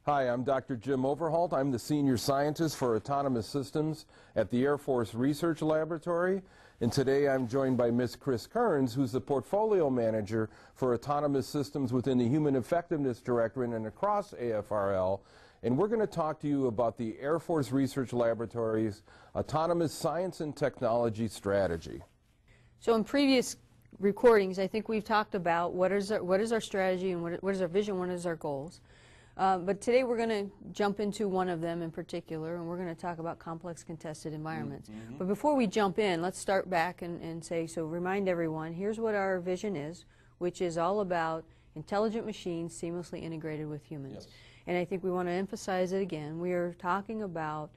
Hi, I'm Dr. Jim Overholt. I'm the Senior Scientist for Autonomous Systems at the Air Force Research Laboratory. And today I'm joined by Ms. Chris Kearns, who's the Portfolio Manager for Autonomous Systems within the Human Effectiveness Directorate and across AFRL. And we're going to talk to you about the Air Force Research Laboratory's Autonomous Science and Technology Strategy. So in previous recordings, I think we've talked about what is our strategy and what is our vision, what is our goals. But today we're going to jump into one of them in particular, and we're going to talk about complex contested environments. But before we jump in, let's start back and say, so remind everyone, here's what our vision is, which is all about intelligent machines seamlessly integrated with humans. Yes. And I think we want to emphasize it again. We are talking about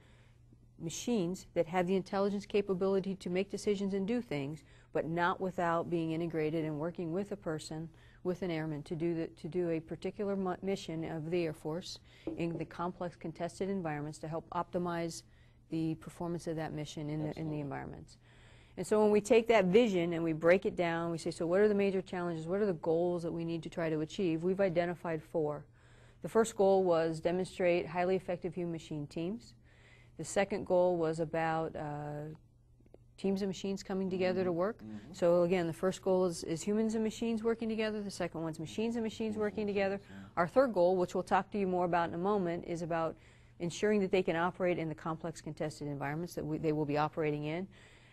machines that have the intelligence capability to make decisions and do things, but not without being integrated and working with a person, with an airman, to do a particular mission of the Air Force in the complex contested environments to help optimize the performance of that mission in the environments. And so when we take that vision and we break it down, we say, so what are the major challenges, what are the goals that we need to try to achieve? We've identified 4. The first goal was demonstrate highly effective human-machine teams. The second goal was about teams of machines coming together to work. So again, the first goal is humans and machines working together. The second one's machines and machines working together. Our third goal, which we'll talk to you more about in a moment, is about ensuring that they can operate in the complex contested environments that they will be operating in.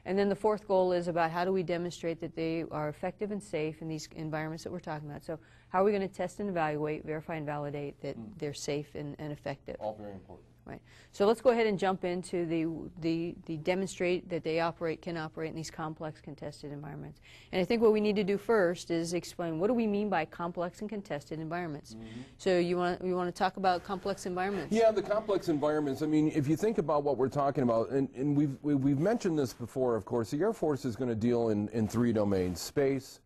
And then the fourth goal is about how do we demonstrate that they are effective and safe in these environments that we're talking about. So how are we going to test and evaluate, verify and validate that they're safe and effective? All very important. Right. So let's go ahead and jump into the demonstrate that they can operate in these complex contested environments. And I think what we need to do first is explain what do we mean by complex and contested environments. So you want to talk about complex environments? Yeah, the complex environments. I mean, if you think about what we're talking about, and we've mentioned this before, of course, the Air Force is going to deal in 3 domains: space,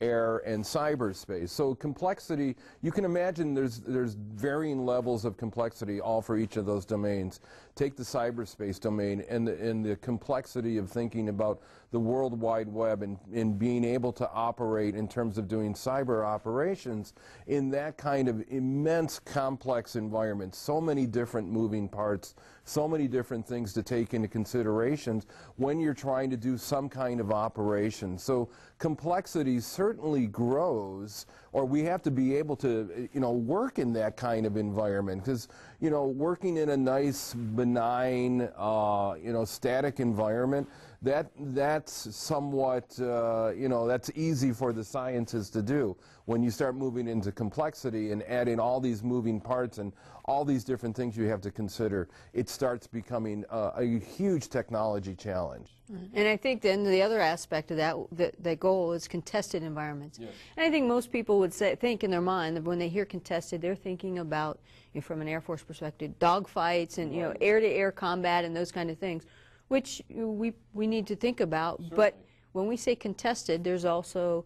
air, and cyberspace. So complexity, you can imagine there's varying levels of complexity all for each of those domains. Take the cyberspace domain and the complexity of thinking about the World Wide Web and being able to operate in terms of doing cyber operations in that kind of immense complex environment. So many different moving parts, so many different things to take into consideration when you're trying to do some kind of operation. So complexity certainly grows, or we have to be able to, work in that kind of environment, because, working in a nice, benign, static environment, that's somewhat, that's easy for the scientists to do. When you start moving into complexity and adding all these moving parts and all these different things you have to consider, it starts becoming a huge technology challenge. And I think then the other aspect of that goal is contested environments. Yes. And I think most people would think in their mind that when they hear contested, they're thinking about, from an Air Force perspective, dogfights and air-to-air combat and those kind of things, which we need to think about. Certainly. But when we say contested, there's also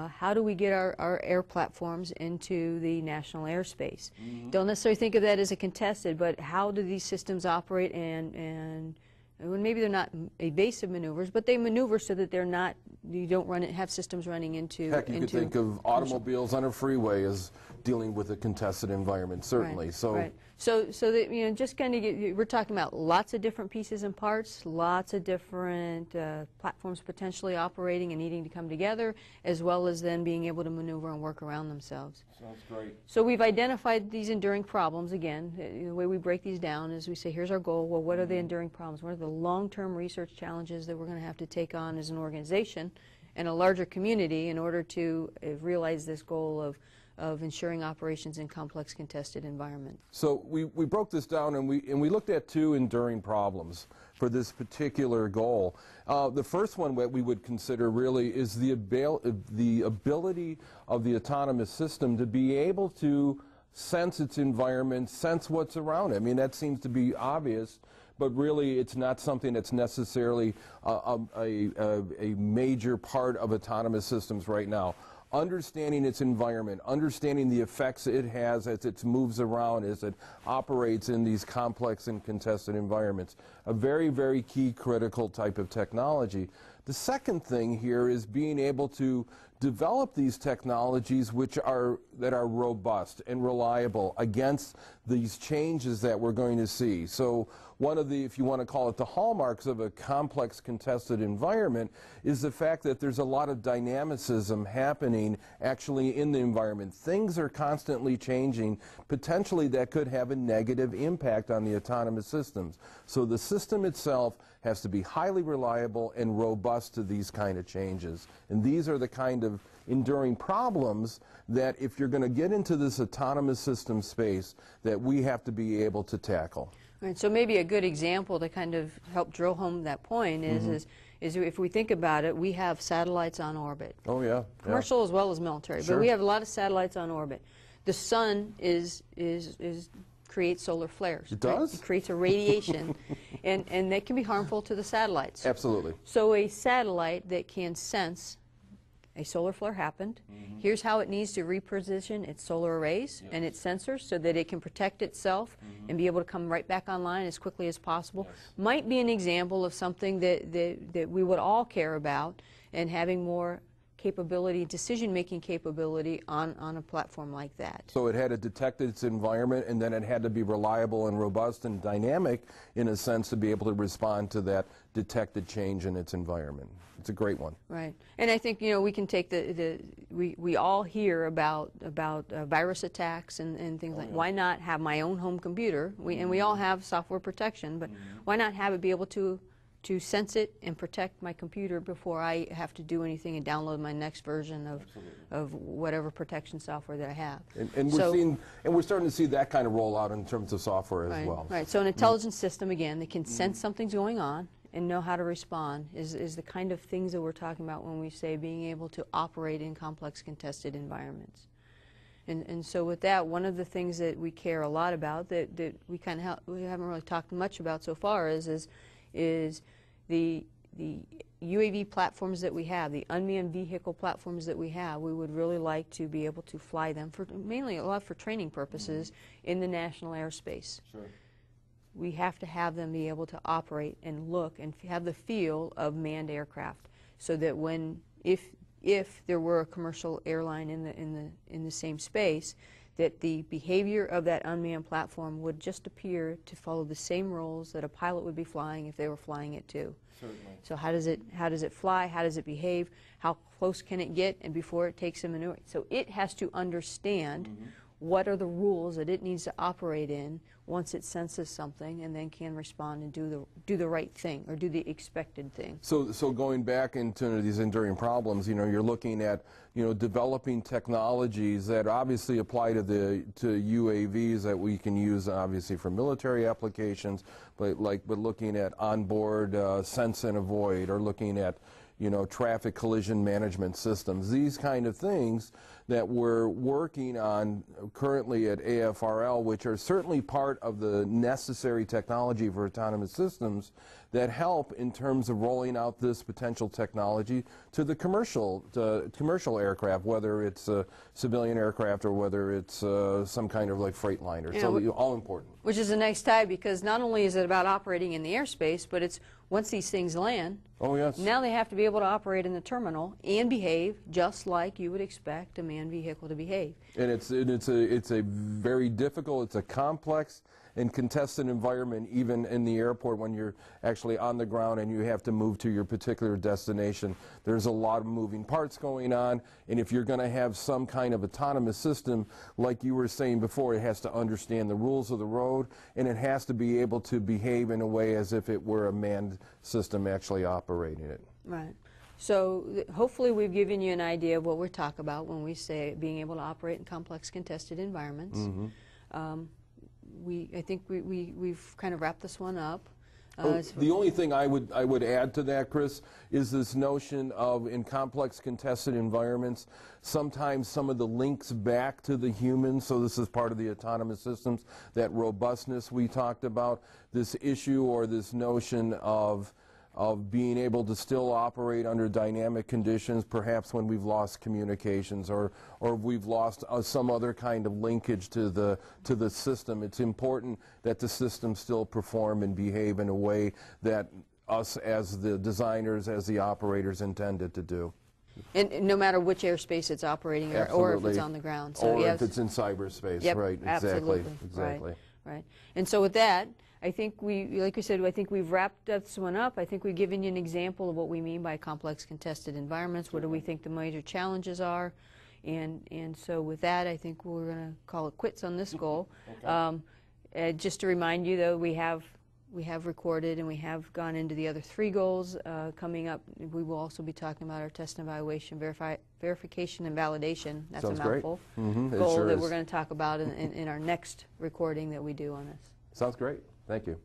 how do we get our air platforms into the national airspace? Don't necessarily think of that as a contested, but how do these systems operate and maybe they're not evasive maneuvers, but they maneuver so that they're not, you don't have systems running into. Heck, you could think of automobiles on a freeway as dealing with a contested environment, certainly. Right, so, right. So that, just kind of we're talking about lots of different pieces and parts, lots of different platforms potentially operating and needing to come together, as well as then being able to maneuver and work around themselves. Sounds great. So we've identified these enduring problems. Again, the way we break these down is we say, here's our goal. Well, what are the enduring problems? What are the long-term research challenges that we're going to have to take on as an organization and a larger community in order to realize this goal of ensuring operations in complex contested environments? So we broke this down and we looked at 2 enduring problems for this particular goal. The first one that we would consider really is the ability of the autonomous system to be able to sense its environment, sense what's around it. I mean, that seems to be obvious, but really it's not something that's necessarily a major part of autonomous systems right now. Understanding its environment, understanding the effects it has as it moves around, as it operates in these complex and contested environments. A very, very key critical type of technology. The second thing here is being able to develop these technologies that are robust and reliable against these changes that we're going to see. So one of the, if you want to call it the hallmarks of a complex contested environment, is the fact that there's a lot of dynamicism happening actually in the environment. Things are constantly changing, potentially that could have a negative impact on the autonomous systems. So the system itself has to be highly reliable and robust to these kind of changes. And these are the kind of enduring problems that if you're going to get into this autonomous system space that we have to be able to tackle. Right, so maybe a good example to kind of help drill home that point is if we think about it, we have satellites on orbit. Oh yeah. Commercial as well as military, Sure. but we have a lot of satellites on orbit. The sun creates solar flares. It does? Right? It creates a radiation, and that can be harmful to the satellites. Absolutely. So a satellite that can sense a solar flare happened, here's how it needs to reposition its solar arrays and its sensors so that it can protect itself and be able to come right back online as quickly as possible, might be an example of something that we would all care about, and having more capability, decision-making capability on a platform like that. So it had to detect its environment, and then it had to be reliable and robust and dynamic in a sense to be able to respond to that detected change in its environment. It's a great one. Right, and I think, you know, we can take we all hear about virus attacks and things like, why not have my own home computer? And we all have software protection, but why not have it be able to sense it and protect my computer before I have to do anything and download my next version of whatever protection software that I have. And we're starting to see that kind of rollout in terms of software as well. Right. So an intelligent system, again, that can sense something's going on and know how to respond is the kind of things that we're talking about when we say being able to operate in complex contested environments. And so with that, one of the things that we care a lot about that we haven't really talked much about so far is the UAV platforms that we have, the unmanned vehicle platforms that we have. We would really like to be able to fly them, mainly a lot for training purposes, in the national airspace. Sure. We have to have them be able to operate and look and have the feel of manned aircraft, so that if there were a commercial airline in the same space, that the behavior of that unmanned platform would just appear to follow the same rules that a pilot would be flying if they were flying it too. Certainly. So how does it fly? How does it behave? How close can it get? And before it takes a maneuver. So it has to understand what are the rules that it needs to operate in once it senses something, and then can respond and do the right thing, or do the expected thing. So going back into these enduring problems, you know, you're looking at, you know, developing technologies that obviously apply to UAVs that we can use obviously for military applications, but looking at onboard sense and avoid, or looking at, you know, traffic collision management systems, these kind of things that we're working on currently at AFRL, which are certainly part of the necessary technology for autonomous systems that help in terms of rolling out this potential technology to the commercial aircraft, whether it's a civilian aircraft or whether it's some kind of like freight liner. Yeah, so all important. Which is a nice tie, because not only is it about operating in the airspace, but it's once these things land, oh yes, now they have to be able to operate in the terminal and behave just like you would expect a manned vehicle to behave. And it's a very difficult, it's a complex and contested environment, even in the airport when you're actually on the ground and you have to move to your particular destination. There's a lot of moving parts going on, and if you're going to have some kind of autonomous system, like you were saying before, it has to understand the rules of the road, and it has to be able to behave in a way as if it were a manned system actually operating it. Right. So hopefully we've given you an idea of what we're talking about when we say being able to operate in complex contested environments. I think we've kind of wrapped this one up. The only thing I would add to that, Chris, is this notion of, in complex contested environments, sometimes some of the links back to the human, so this is part of the autonomous systems, that robustness we talked about, this issue or this notion of being able to still operate under dynamic conditions, perhaps when we've lost communications or we've lost some other kind of linkage to the system. It's important that the system still perform and behave in a way that us as the designers, as the operators intended to do. And no matter which airspace it's operating or if it's on the ground. So or yes, if it's in cyberspace, yep, right, absolutely. exactly. Right. And so with that, I think like we said, I think we've wrapped this one up. I think we've given you an example of what we mean by complex contested environments. What do we think the major challenges are? And so with that, I think we're going to call it quits on this goal. Okay. Just to remind you, though, we have recorded and we have gone into the other 3 goals. Coming up, we will also be talking about our test and evaluation, verification and validation. That's Sounds a mouthful. Great. Goal sure that is. we're going to talk about in our next recording that we do on this. Sounds great. Thank you.